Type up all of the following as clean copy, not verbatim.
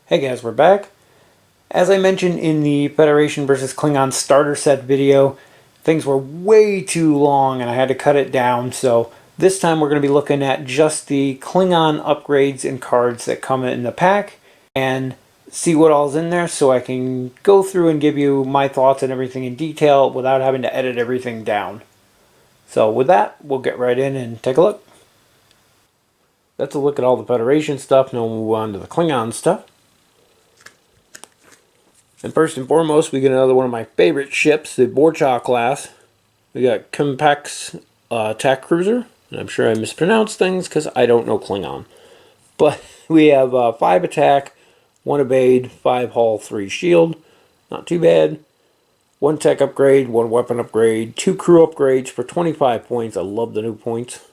Hey guys, we're back. As I mentioned in the Federation versus Klingon starter set video, things were way too long and I had to cut it down, so this time we're going to be looking at just the Klingon upgrades and cards that come in the pack and see what all's in there so I can go through and give you my thoughts and everything in detail without having to edit everything down. So with that, we'll get right in and take a look. That's a look at all the Federation stuff. Now we'll move on to the Klingon stuff. And first and foremost, we get another one of my favorite ships, the Borcha class. We got Kimpex attack cruiser. And I'm sure I mispronounced things because I don't know Klingon. But we have 5 attack, 1 evade, 5 hull, 3 shield. Not too bad. 1 tech upgrade, 1 weapon upgrade, 2 crew upgrades for 25 points. I love the new points.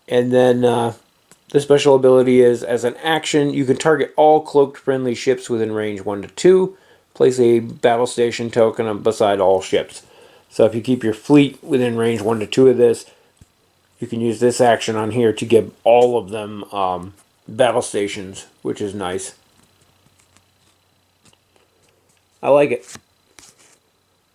And then the special ability is, as an action, you can target all cloaked friendly ships within range 1 to 2. Place a battle station token beside all ships. So if you keep your fleet within range 1 to 2 of this, you can use this action on here to give all of them battle stations, which is nice. I like it.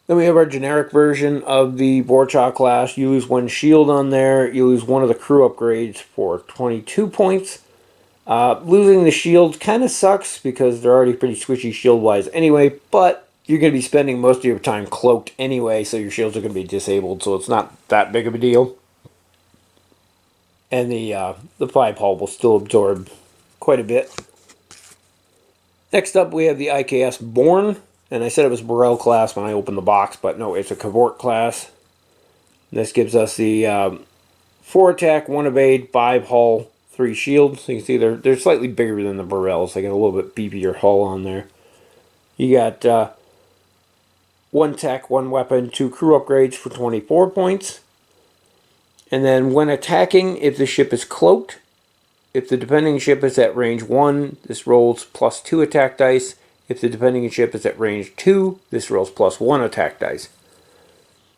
Then we have our generic version of the Borcha class. You lose 1 shield on there. You lose 1 of the crew upgrades for 22 points. Losing the shield kind of sucks because they're already pretty squishy shield-wise anyway, but you're going to be spending most of your time cloaked anyway, so your shields are going to be disabled, so it's not that big of a deal. And the 5 hull will still absorb quite a bit. Next up, we have the IKS Born. And I said it was Burrell class when I opened the box, but no, it's a Cavort class. This gives us the 4 attack, 1 evade, 5 hull, 3 shield. So you can see they're slightly bigger than the Burrells. They got a little bit beefier hull on there. You got 1 tech, 1 weapon, 2 crew upgrades for 24 points. And then when attacking, if the ship is cloaked, if the depending ship is at range 1, this rolls plus 2 attack dice. If the depending ship is at range 2, this rolls plus 1 attack dice.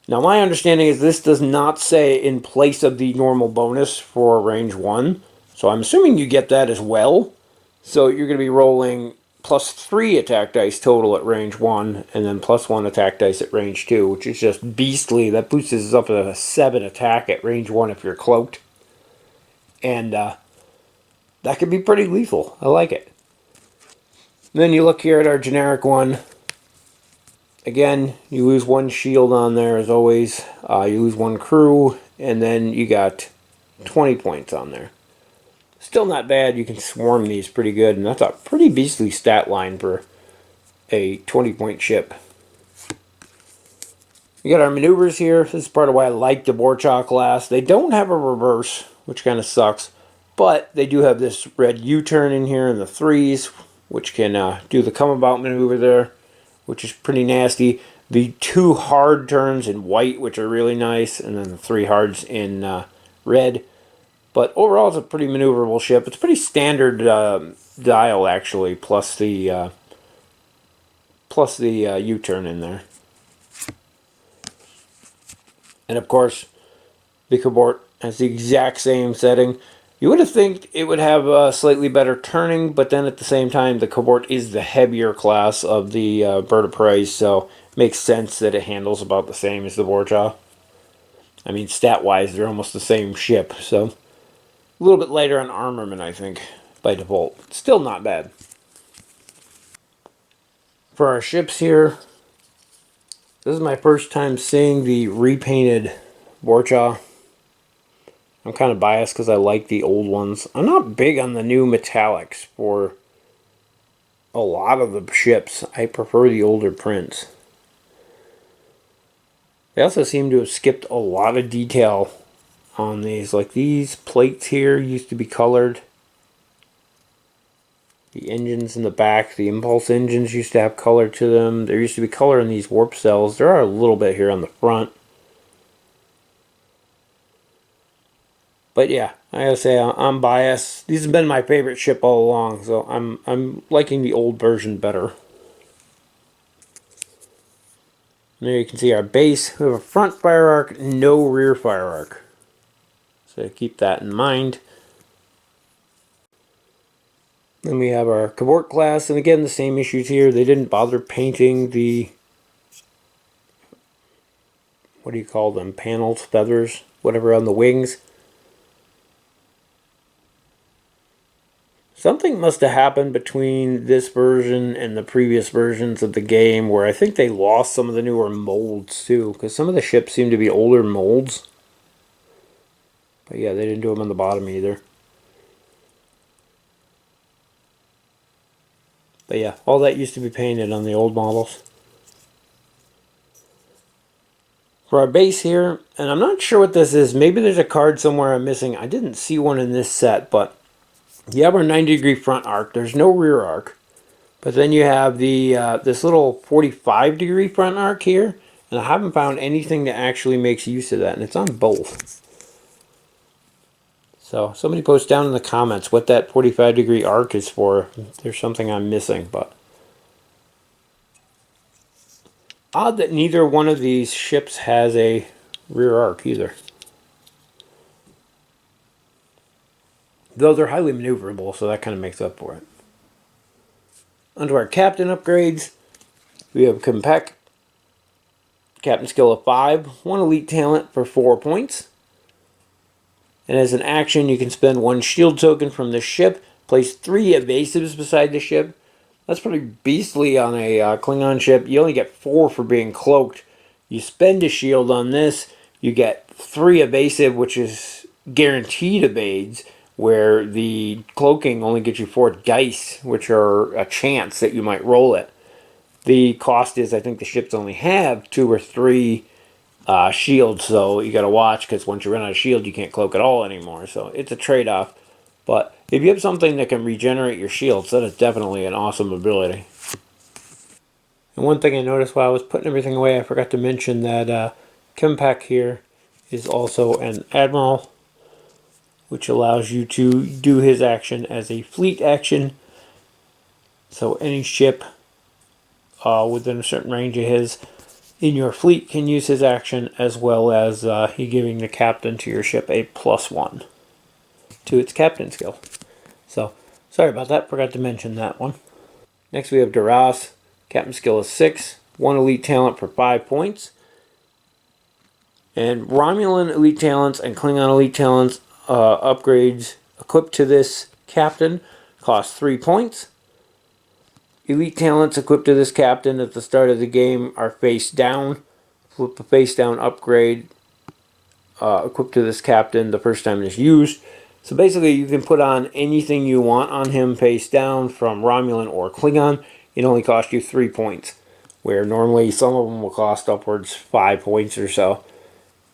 Now my understanding is this does not say in place of the normal bonus for range 1. So I'm assuming you get that as well. So you're going to be rolling plus 3 attack dice total at range 1, and then plus 1 attack dice at range 2, which is just beastly. That boosts us up to a 7 attack at range 1 if you're cloaked. And that could be pretty lethal. I like it. And then you look here at our generic one. Again, you lose 1 shield on there as always. You lose 1 crew, and then you got 20 points on there. Still not bad. You can swarm these pretty good, and that's a pretty beastly stat line for a 20-point ship. We got our maneuvers here. This is part of why I like the Borcha class. They don't have a reverse, which kind of sucks, but they do have this red U-turn in here in the 3s, which can do the come-about maneuver there, which is pretty nasty. The 2 hard turns in white, which are really nice, and then the 3 hards in red. But overall, it's a pretty maneuverable ship. It's pretty standard dial, actually, plus the U-turn in there. And of course, the Cavort has the exact same setting. You would have think it would have a slightly better turning, but then at the same time, the Cavort is the heavier class of the Bird of Prey, so it makes sense that it handles about the same as the Borcha. I mean, stat-wise, they're almost the same ship, so a little bit lighter on armament, I think, by default. Still not bad. For our ships here, this is my first time seeing the repainted Borcha. I'm kind of biased because I like the old ones. I'm not big on the new metallics for a lot of the ships. I prefer the older prints. They also seem to have skipped a lot of detail on these. Like these plates here used to be colored. The engines in the back, the impulse engines used to have color to them. There used to be color in these warp cells. There are a little bit here on the front. But yeah, I gotta say I'm biased. These have been my favorite ship all along, so I'm liking the old version better. And there you can see our base. We have a front fire arc, no rear fire arc. So keep that in mind. Then we have our Cabort class, and again the same issues here. They didn't bother painting the, what do you call them, panels, feathers, whatever on the wings. Something must have happened between this version and the previous versions of the game where I think they lost some of the newer molds too, because some of the ships seem to be older molds. But yeah, they didn't do them on the bottom either. But yeah, all that used to be painted on the old models. For our base here, and I'm not sure what this is. Maybe there's a card somewhere I'm missing. I didn't see one in this set, but you have our 90-degree front arc. There's no rear arc. But then you have the this little 45-degree front arc here. And I haven't found anything that actually makes use of that. And it's on both. So somebody post down in the comments what that 45-degree arc is for. There's something I'm missing, but odd that neither one of these ships has a rear arc either. Though they're highly maneuverable, so that kind of makes up for it. Onto our captain upgrades. We have Kempek, captain skill of 5, 1 elite talent for 4 points. And as an action, you can spend 1 shield token from the ship, place 3 evasives beside the ship. That's pretty beastly on a Klingon ship. You only get 4 for being cloaked. You spend a shield on this, you get 3 evasive, which is guaranteed evades, where the cloaking only gets you 4 dice, which are a chance that you might roll it. The cost is, I think the ships only have 2 or 3 shields, so you got to watch, because once you run out of shield, you can't cloak at all anymore. So it's a trade-off. But if you have something that can regenerate your shields, that is definitely an awesome ability. And one thing I noticed while I was putting everything away, I forgot to mention that Kempek here is also an admiral, which allows you to do his action as a fleet action. So any ship within a certain range of his in your fleet can use his action, as well as he giving the captain to your ship a +1 to its captain skill. So, sorry about that, forgot to mention that one. Next we have Duras, captain skill is 6, 1 elite talent for 5 points. And Romulan elite talents and Klingon elite talents upgrades equipped to this captain cost 3 points. Elite talents equipped to this captain at the start of the game are face down. Flip the face down upgrade equipped to this captain the first time it's used. So basically you can put on anything you want on him face down from Romulan or Klingon. It only costs you 3 points, where normally some of them will cost upwards 5 points or so.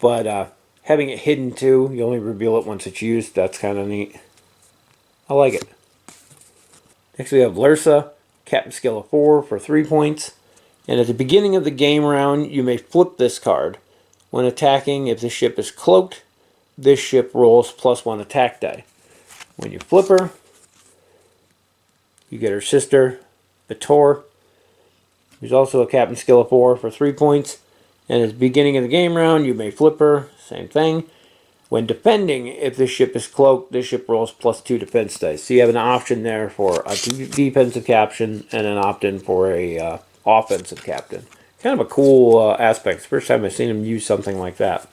But having it hidden too, you only reveal it once it's used. That's kind of neat. I like it. Next we have Lursa, captain skill of 4 for 3 points. And at the beginning of the game round, you may flip this card. When attacking, if the ship is cloaked, this ship rolls +1 attack die. When you flip her, you get her sister, Vitor, who's also a captain skill of 4 for 3 points. And at the beginning of the game round, you may flip her, same thing. When defending, if the ship is cloaked, this ship rolls +2 defense dice. So you have an option there for a defensive captain and an opt-in for a offensive captain. Kind of a cool aspect. It's the first time I've seen him use something like that.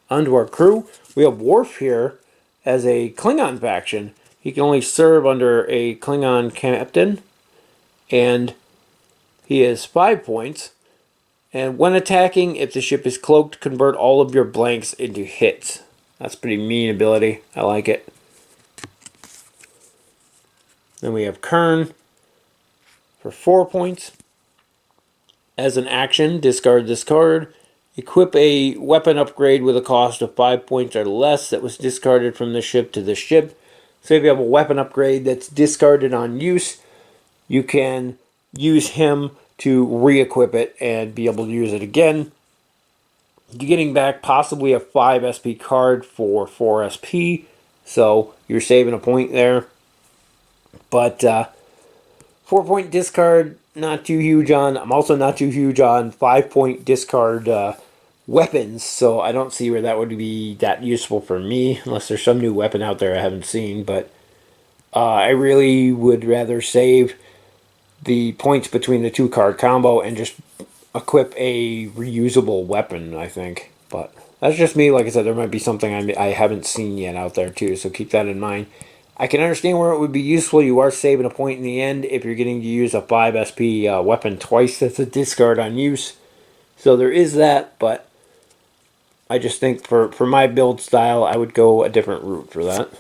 Onto our crew, we have Worf here as a Klingon faction. He can only serve under a Klingon captain, and he has 5 points. And when attacking, if the ship is cloaked, convert all of your blanks into hits. That's a pretty mean ability. I like it. Then we have Kern for 4 points. As an action, discard this card. Equip a weapon upgrade with a cost of 5 points or less that was discarded from the ship to the ship. So if you have a weapon upgrade that's discarded on use, you can use him to re-equip it and be able to use it again. You're getting back possibly a 5 SP card for 4 SP, so you're saving a point there. But 4-point discard, not too huge on. I'm also not too huge on 5-point discard weapons, so I don't see where that would be that useful for me, unless there's some new weapon out there I haven't seen. But I really would rather save the points between the 2-card combo and just equip a reusable weapon, I think. But that's just me. Like I said, there might be something I haven't seen yet out there too, so keep that in mind. I can understand where it would be useful. You are saving a point in the end if you're getting to use a 5 SP weapon twice. That's a discard on use. So there is that, but I just think for my build style, I would go a different route for that.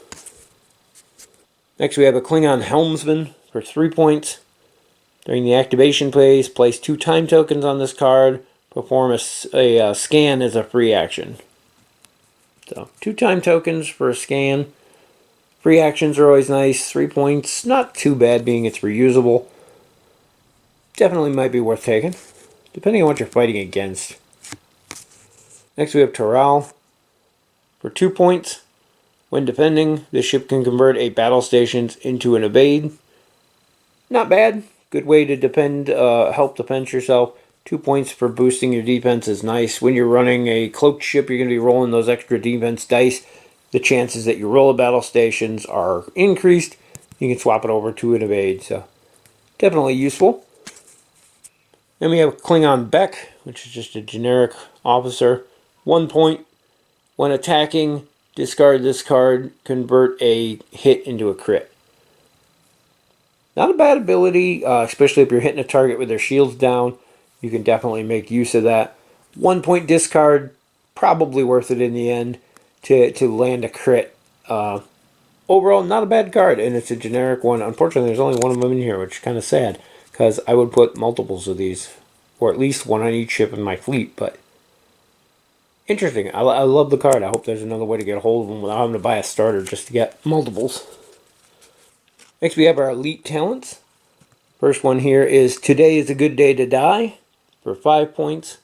Next we have a Klingon Helmsman for 3 points. During the activation phase, place 2 time tokens on this card. Perform a scan as a free action. So 2 time tokens for a scan. Free actions are always nice. 3 points, not too bad being it's reusable. Definitely might be worth taking, depending on what you're fighting against. Next we have Toral for 2 points. When defending, this ship can convert a battle stations into an evade. Not bad. Good way to defend, help defend yourself. 2 points for boosting your defense is nice. When you're running a cloaked ship, you're going to be rolling those extra defense dice. The chances that you roll a battle stations are increased. You can swap it over to an evade, so definitely useful. Then we have Klingon Beck, which is just a generic officer. 1 point. When attacking, discard this card, convert a hit into a crit. Not a bad ability, especially if you're hitting a target with their shields down. You can definitely make use of that. 1 point discard, probably worth it in the end to land a crit. Overall, not a bad card, and it's a generic one. Unfortunately, there's only one of them in here, which is kind of sad, because I would put multiples of these, or at least one on each ship in my fleet, but interesting. I love the card. I hope there's another way to get a hold of them without having to buy a starter just to get multiples. Next, we have our elite talents. First one here is Today is a Good Day to Die for 5 points.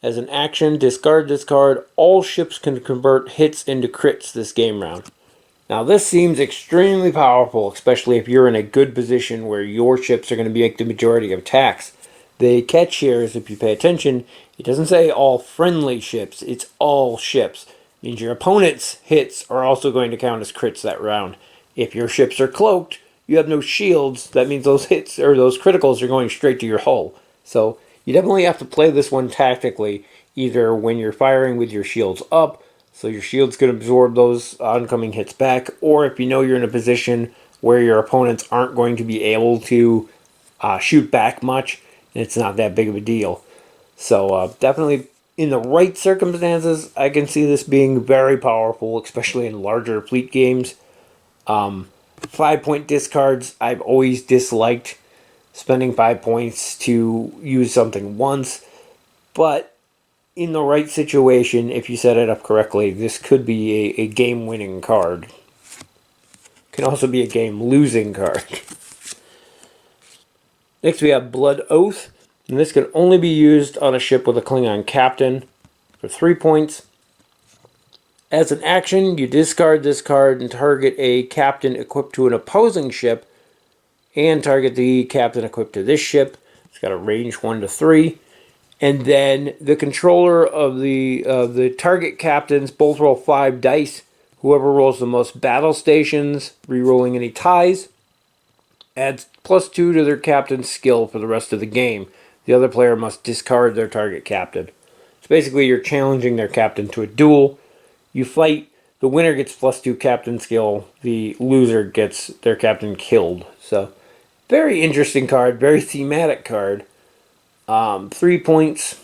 As an action, discard this card. All ships can convert hits into crits this game round. Now this seems extremely powerful, especially if you're in a good position where your ships are going to make the majority of attacks. The catch here is, if you pay attention, it doesn't say all friendly ships, it's all ships. It means your opponent's hits are also going to count as crits that round. If your ships are cloaked, you have no shields, that means those hits or those criticals are going straight to your hull. So you definitely have to play this one tactically, either when you're firing with your shields up, so your shields can absorb those oncoming hits back, or if you know you're in a position where your opponents aren't going to be able to shoot back much, and it's not that big of a deal. So definitely in the right circumstances, I can see this being very powerful, especially in larger fleet games. 5 point discards, I've always disliked spending 5 points to use something once, but in the right situation, if you set it up correctly, this could be a game-winning card. Can also be a game-losing card. Next we have Blood Oath, and this can only be used on a ship with a Klingon captain for 3 points. As an action, you discard this card and target a captain equipped to an opposing ship, and target the captain equipped to this ship. It's got a range 1 to 3. And then the controller of the target captains both roll 5 dice. Whoever rolls the most battle stations, re-rolling any ties, adds +2 to their captain's skill for the rest of the game. The other player must discard their target captain. So basically you're challenging their captain to a duel. You fight, the winner gets +2 captain skill, the loser gets their captain killed. So very interesting card, very thematic card. 3 points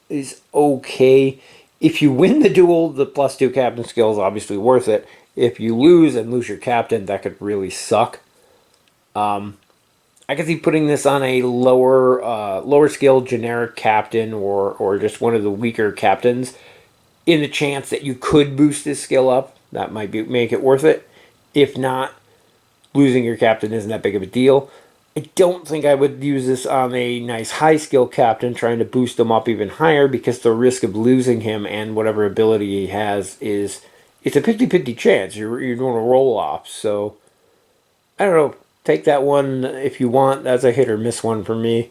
is okay. If you win the duel, the +2 captain skill is obviously worth it. If you lose and lose your captain, that could really suck. I could see putting this on a lower skill generic captain or just one of the weaker captains in the chance that you could boost his skill up. That might make it worth it. If not, losing your captain isn't that big of a deal. I don't think I would use this on a nice high skill captain trying to boost him up even higher, because the risk of losing him and whatever ability he has is, it's a 50-50 chance. You're doing a roll off. So I don't know. Take that one if you want. That's a hit or miss one for me.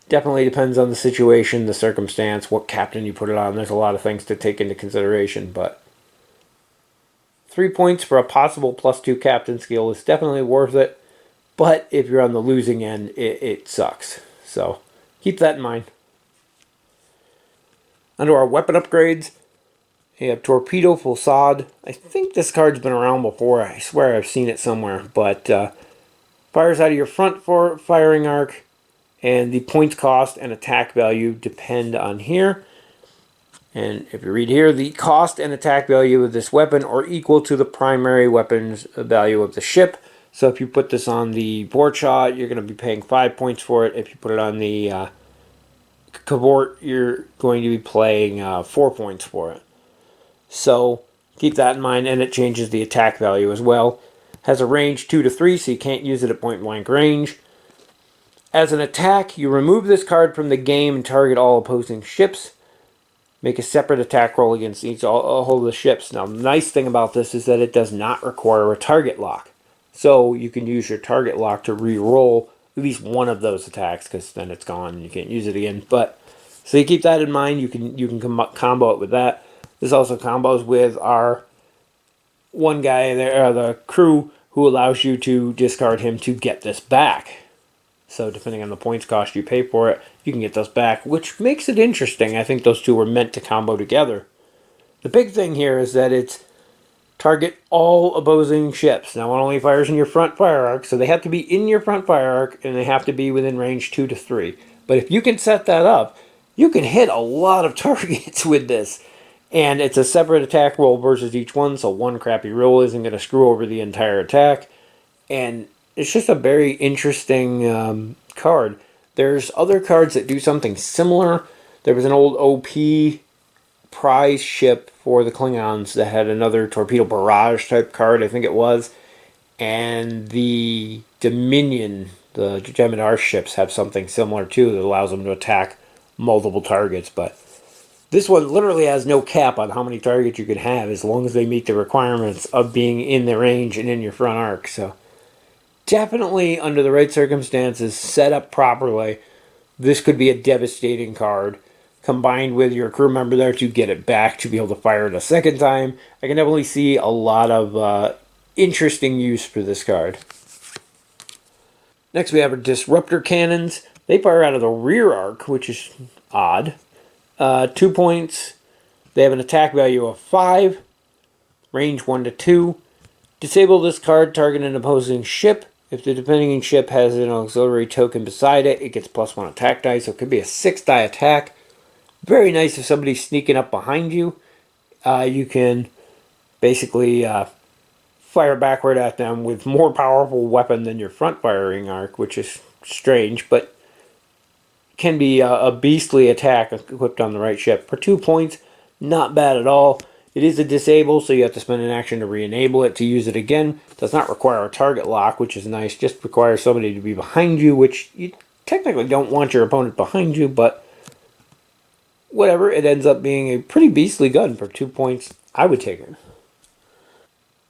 Definitely depends on the situation, the circumstance, what captain you put it on. There's a lot of things to take into consideration, but 3 points for a possible +2 captain skill is definitely worth it. But if you're on the losing end, it sucks. So keep that in mind. Under our weapon upgrades, we have Torpedo Facade. I think this card's been around before. I swear I've seen it somewhere. But fires out of your front firing arc. And the points cost and attack value depend on here. And if you read here, the cost and attack value of this weapon are equal to the primary weapon's value of the ship. So if you put this on the board shot, you're going to be paying 5 points for it. If you put it on the cavort, you're going to be paying 4 points for it. So keep that in mind, and it changes the attack value as well. Has a range 2 to 3, so you can't use it at point blank range. As an attack, you remove this card from the game and target all opposing ships. Make a separate attack roll against all of the ships. Now, the nice thing about this is that it does not require a target lock. So you can use your target lock to re-roll at least one of those attacks, because then it's gone and you can't use it again. But so you keep that in mind. You can combo it with that. This also combos with our one guy there, the crew, who allows you to discard him to get this back. So depending on the points cost you pay for it, you can get those back, which makes it interesting. I think those two were meant to combo together. The big thing here is that it's target all opposing ships. Now, it only fires in your front fire arc, so they have to be in your front fire arc, and they have to be within range 2 to 3. But if you can set that up, you can hit a lot of targets with this. And it's a separate attack roll versus each one, so one crappy roll isn't going to screw over the entire attack. And it's just a very interesting card. There's other cards that do something similar. There was an old OP prize ship for the Klingons that had another torpedo barrage type card, I think it was. And the Dominion, the Jem'Hadar ships, have something similar too that allows them to attack multiple targets. But this one literally has no cap on how many targets you can have as long as they meet the requirements of being in the range and in your front arc. So definitely, under the right circumstances, set up properly, this could be a devastating card. Combined with your crew member there to get it back, to be able to fire it a second time. I can definitely see a lot of interesting use for this card. Next we have our Disruptor Cannons. They fire out of the rear arc, which is odd. 2 points. They have an attack value of 5. Range 1 to 2. Disable this card, target an opposing ship. If the defending ship has an auxiliary token beside it, it gets +1 attack die, so it could be a 6-die attack. Very nice if somebody's sneaking up behind you. You can basically fire backward at them with more powerful weapon than your front firing arc, which is strange, but can be a beastly attack equipped on the right ship. For 2 points, not bad at all. It is a disable, so you have to spend an action to re-enable it to use it again. Does not require a target lock, which is nice. Just requires somebody to be behind you, which you technically don't want your opponent behind you, but whatever, it ends up being a pretty beastly gun. For 2 points. I would take it.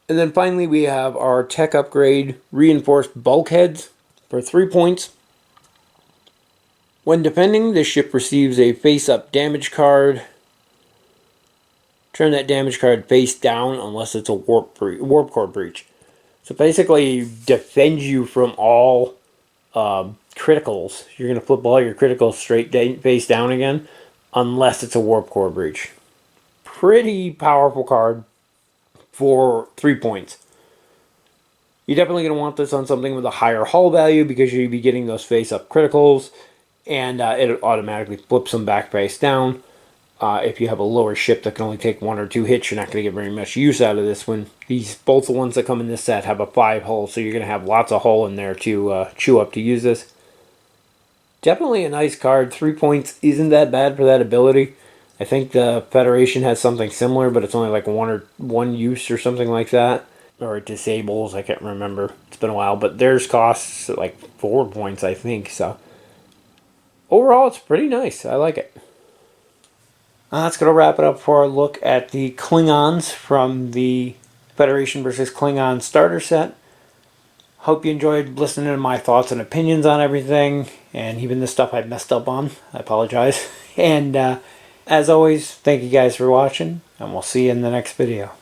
And then finally we have our tech upgrade reinforced bulkheads for 3 points. When defending, this ship receives a face-up damage card. Turn that damage card face down unless it's a warp core breach. So basically defends you from all criticals. You're going to flip all your criticals straight face down again unless it's a warp core breach. Pretty powerful card for 3 points. You're definitely going to want this on something with a higher hull value because you'll be getting those face-up criticals, and it automatically flips them back face down. If you have a lower ship that can only take 1 or 2 hits, you're not going to get very much use out of this one. Both the ones that come in this set have a 5 hull, so you're going to have lots of hull in there to chew up to use this. Definitely a nice card. 3 points isn't that bad for that ability. I think the Federation has something similar, but it's only like one use or something like that. Or it disables, I can't remember. It's been a while, but theirs costs like 4 points, I think. So overall, it's pretty nice. I like it. That's going to wrap it up for our look at the Klingons from the Federation versus Klingon starter set. Hope you enjoyed listening to my thoughts and opinions on everything, and even the stuff I messed up on. I apologize. And as always, thank you guys for watching, and we'll see you in the next video.